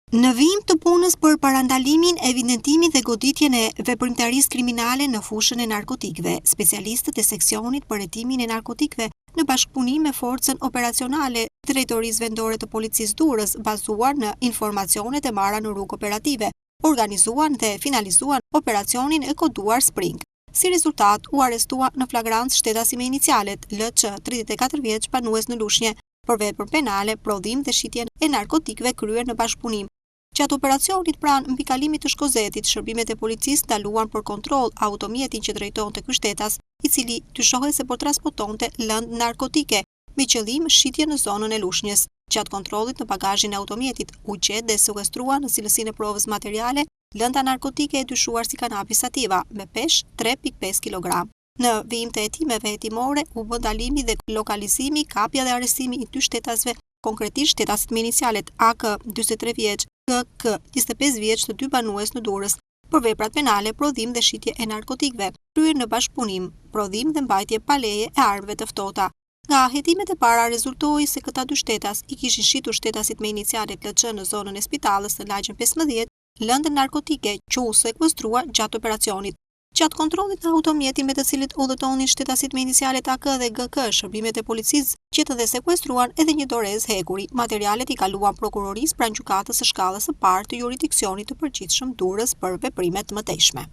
Në vijim të punës për parandalimin, evidentimin dhe goditjen e veprimtarisë kriminale në fushën e narkotikëve, specialistët e seksionit për hetimin e narkotikëve në bashkëpunim me forcën operacionale të Drejtorisë Vendore të Policisë Durrës, bazuar në informacionet e marra në rrugë operative, organizuan dhe finalizuan operacionin e koduar Spring. Si rezultat, u arrestua në flagrancë shtetasi me inicialet LC, 34 vjeç, banues në Lushnjë, për vepër penale, prodhim dhe shitjen e narkotikëve kryer në bashkëpunim. Gjatë operacionit pranë mbikalimit të Shkozetit, shërbimet e policisë ndaluan për kontroll automjetin që drejtonte ky shtetas, i cili dyshohej se po transportonte lëndë narkotike, me qëllim shitje në zonën e Lushnjës. Gjatë kontrollit në bagazhin e automjetit, u gjet dhe sekuestrua në cilësinë e provës materiale lënda narkotike e dyshuar si kanabi sativa, me peshë 3.5 kg. Në vijim të hetimeve hetimore, u bë ndalimi dhe lokalizimi, kapja dhe arrestimi i dy shtetasve, konkretisht shtetasit me inicialet AK, 43 vjeç, KK, 25 vjeç, të dy banues në Durrës, për veprat penale, prodhim dhe shitje e narkotikëve, kryer në bashkëpunim, prodhim dhe mbajtje pa leje e armëve të ftohta. Nga hetimet e para rezultoi se këta dy shtetas i kishin shitur shtetasit me inicialet LC në zonën e Spitallës në lagjën 15, lëndë narkotike që u sekuestruar gjatë operacionit. Gjatë kontrollit në automjetin me të cilit udhëtonin shtetasit me inicialet AK dhe GK, shërbimet e policisë gjetën dhe sekuestruan edhe një dorezë hekuri. Materialet i kaluan prokurorisë pranë gjykatës së shkallës së parë të jurisdiksionit të përgjithshëm Durrës për veprimet të mëtejshme.